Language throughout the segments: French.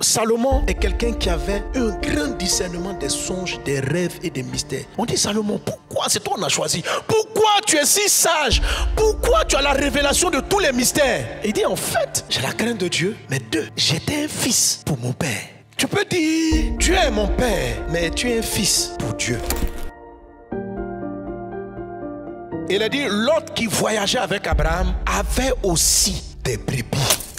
Salomon est quelqu'un qui avait un grand discernement des songes, des rêves et des mystères. On dit Salomon, pourquoi c'est toi qu'on a choisi? Pourquoi tu es si sage? Pourquoi tu as la révélation de tous les mystères? Il dit en fait, j'ai la crainte de Dieu, mais deux, j'étais un fils pour mon père. Tu peux dire, tu es mon père, mais tu es un fils pour Dieu. Il a dit, Lot qui voyageait avec Abraham avait aussi des brebis.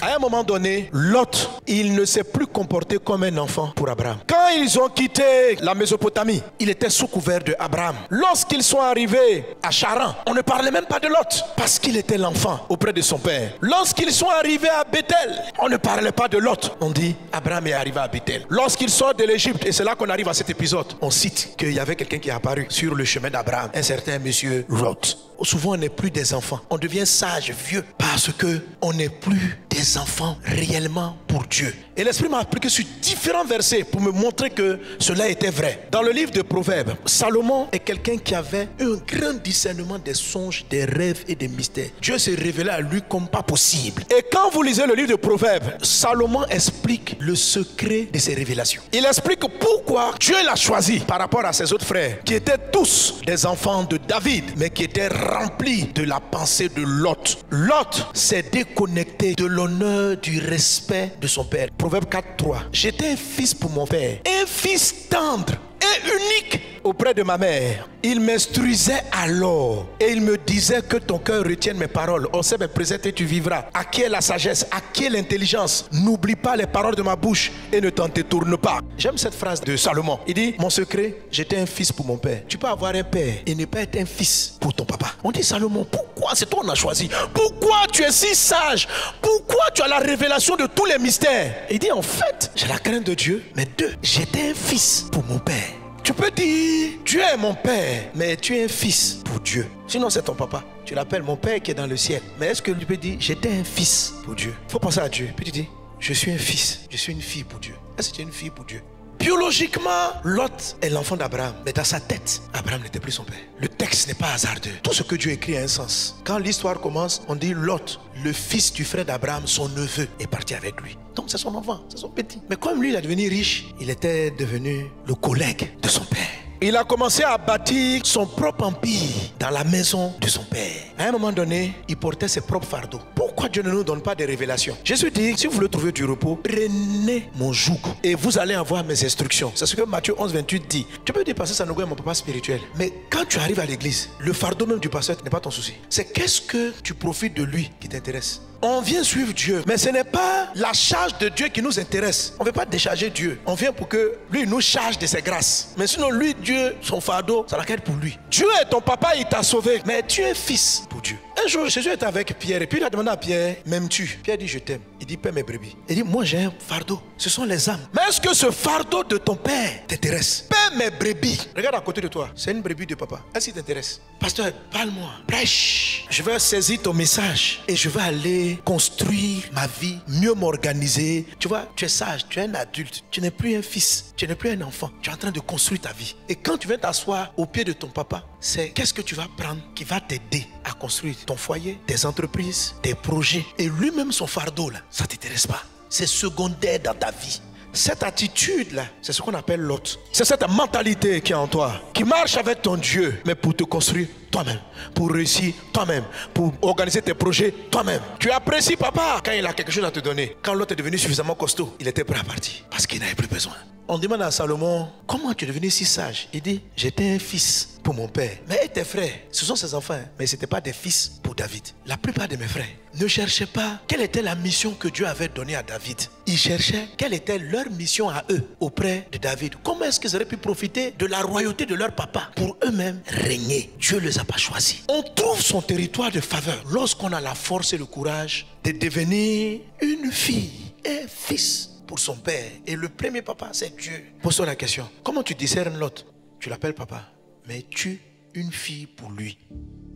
À un moment donné, Lot, il ne s'est plus comporté comme un enfant pour Abraham. Quand ils ont quitté la Mésopotamie, il était sous couvert de Abraham. Lorsqu'ils sont arrivés à Charan, on ne parlait même pas de Lot, parce qu'il était l'enfant auprès de son père. Lorsqu'ils sont arrivés à Bethel, on ne parlait pas de Lot. On dit, Abraham est arrivé à Bethel. Lorsqu'ils sortent de l'Égypte, et c'est là qu'on arrive à cet épisode, on cite qu'il y avait quelqu'un qui est apparu sur le chemin d'Abraham, un certain monsieur Lot. Souvent, on n'est plus des enfants. On devient sage, vieux, parce qu'on n'est plus des enfants réellement pour Dieu. Et l'Esprit m'a appliqué sur différents versets pour me montrer que cela était vrai. Dans le livre de Proverbes, Salomon est quelqu'un qui avait un grand discernement des songes, des rêves et des mystères. Dieu s'est révélé à lui comme pas possible. Et quand vous lisez le livre de Proverbes, Salomon explique le secret de ses révélations. Il explique pourquoi Dieu l'a choisi par rapport à ses autres frères, qui étaient tous des enfants de David, mais qui étaient remplis de la pensée de Lot. Lot s'est déconnecté de l'honneur, du respect de son père. Proverbe 4.3. J'étais un fils pour mon père, un fils tendre et unique auprès de ma mère. Il m'instruisait alors et il me disait que ton cœur retienne mes paroles. Observe mes préceptes et tu vivras. À qui est la sagesse? À qui est l'intelligence? N'oublie pas les paroles de ma bouche et ne t'en détourne pas. J'aime cette phrase de Salomon. Il dit, mon secret, j'étais un fils pour mon père. Tu peux avoir un père et ne pas être un fils pour ton papa. On dit Salomon, pourquoi c'est toi qu'on a choisi? Pourquoi tu es si sage? Pourquoi tu as la révélation de tous les mystères? Il dit en fait, j'ai la crainte de Dieu, mais deux, j'étais un fils pour mon père. Tu peux dire, tu es mon père, mais tu es un fils pour Dieu. Sinon, c'est ton papa. Tu l'appelles mon père qui est dans le ciel. Mais est-ce que tu peux dire, j'étais un fils pour Dieu? Il faut penser à Dieu. Puis tu dis, je suis un fils, je suis une fille pour Dieu. Est-ce que tu es une fille pour Dieu? Biologiquement, Lot est l'enfant d'Abraham, mais dans sa tête, Abraham n'était plus son père. Le texte n'est pas hasardeux. Tout ce que Dieu écrit a un sens. Quand l'histoire commence, on dit Lot, le fils du frère d'Abraham, son neveu, est parti avec lui. Donc c'est son enfant, c'est son petit. Mais comme lui, il est devenu riche, il était devenu le collègue de son père. Il a commencé à bâtir son propre empire dans la maison de son père. À un moment donné, il portait ses propres fardeaux. Pourquoi Dieu ne nous donne pas des révélations? Jésus dit, si vous voulez trouver du repos, prenez mon joug et vous allez avoir mes instructions. C'est ce que Matthieu 11.28 dit. Tu peux dire, pasteur Sanogo est mon papa spirituel. Mais quand tu arrives à l'église, le fardeau même du pasteur n'est pas ton souci. C'est qu'est-ce que tu profites de lui qui t'intéresse. On vient suivre Dieu, mais ce n'est pas la charge de Dieu qui nous intéresse. On ne veut pas décharger Dieu. On vient pour que lui nous charge de ses grâces. Mais sinon, lui, Dieu, son fardeau, ça n'a qu'à être pour lui. Dieu est ton papa, il t'a sauvé. Mais tu es fils pour Dieu. Un jour, Jésus était avec Pierre et puis il a demandé à Pierre, m'aimes-tu? Pierre dit, je t'aime. Il dit, paie mes brebis. Il dit, moi j'ai un fardeau. Ce sont les âmes. Mais est-ce que ce fardeau de ton père t'intéresse? Paie mes brebis. Regarde à côté de toi. C'est une brebis de papa. Est-ce qu'il t'intéresse? Pasteur, parle-moi. Prêche. Je vais saisir ton message et je vais aller construire ma vie, mieux m'organiser. Tu vois, tu es sage, tu es un adulte. Tu n'es plus un fils. Tu n'es plus un enfant. Tu es en train de construire ta vie. Et quand tu viens t'asseoir au pied de ton papa, c'est qu'est-ce que tu vas prendre qui va t'aider à construire ton foyer, tes entreprises, tes projets. Et lui-même, son fardeau, là, ça ne t'intéresse pas. C'est secondaire dans ta vie. Cette attitude-là, c'est ce qu'on appelle Lot. C'est cette mentalité qui est en toi, qui marche avec ton Dieu, mais pour te construire toi-même, pour réussir toi-même, pour organiser tes projets toi-même. Tu apprécies papa quand il a quelque chose à te donner. Quand l'autre est devenu suffisamment costaud, il était prêt à partir parce qu'il n'avait plus besoin. On demande à Salomon, comment tu es devenu si sage? Il dit, j'étais un fils pour mon père. Mais tes frères, ce sont ses enfants, mais ce n'étaient pas des fils pour David. La plupart de mes frères ne cherchaient pas quelle était la mission que Dieu avait donnée à David. Ils cherchaient quelle était leur mission à eux auprès de David. Comment est-ce qu'ils auraient pu profiter de la royauté de leur papa pour eux-mêmes régner? Dieu ne les a pas choisis. On trouve son territoire de faveur lorsqu'on a la force et le courage de devenir une fille, un fils pour son père. Et le premier papa, c'est Dieu. Pose-toi la question. Comment tu discernes l'autre? Tu l'appelles papa, mais tu es une fille pour lui.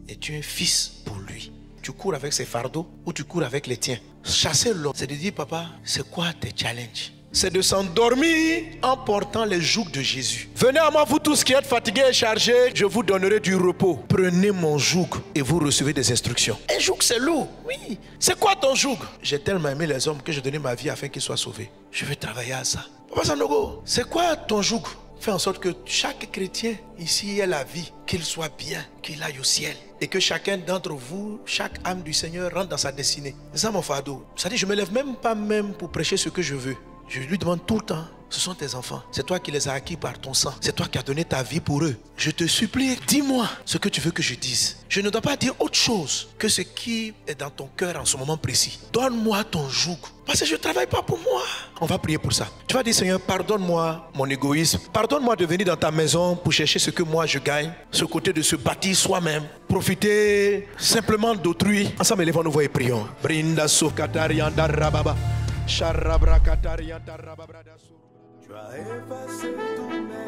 Et tu es un fils pour lui. Tu cours avec ses fardeaux ou tu cours avec les tiens. Chasser l'autre, c'est de dire, papa, c'est quoi tes challenges? c'est de s'endormir en portant les jougs de Jésus. Venez à moi, vous tous qui êtes fatigués et chargés, je vous donnerai du repos. Prenez mon joug et vous recevez des instructions. Un joug, c'est lourd. Oui. C'est quoi ton joug? J'ai tellement aimé les hommes que j'ai donné ma vie afin qu'ils soient sauvés. Je veux travailler à ça. Papa Sanogo, c'est quoi ton joug? Fais en sorte que chaque chrétien ici ait la vie, qu'il soit bien, qu'il aille au ciel. Et que chacun d'entre vous, chaque âme du Seigneur rentre dans sa destinée. C'est ça mon fardeau. Ça dit, je ne me lève même pas pour prêcher ce que je veux. Je lui demande tout le temps, ce sont tes enfants. C'est toi qui les as acquis par ton sang. C'est toi qui as donné ta vie pour eux. Je te supplie, dis-moi ce que tu veux que je dise. Je ne dois pas dire autre chose que ce qui est dans ton cœur en ce moment précis. Donne-moi ton joug. Parce que je ne travaille pas pour moi. On va prier pour ça. Tu vas dire, Seigneur, pardonne-moi mon égoïsme. Pardonne-moi de venir dans ta maison pour chercher ce que moi je gagne. Ce côté de se bâtir soi-même. Profiter simplement d'autrui. Ensemble, élevons-nous voix et prions. Brinda sokatarianda rababa. Tu as effacé tous mes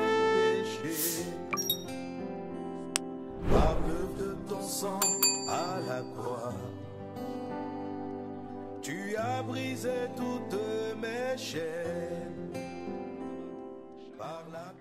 péchés par l'œuvre de ton sang à la croix. Tu as brisé toutes mes chaînes par la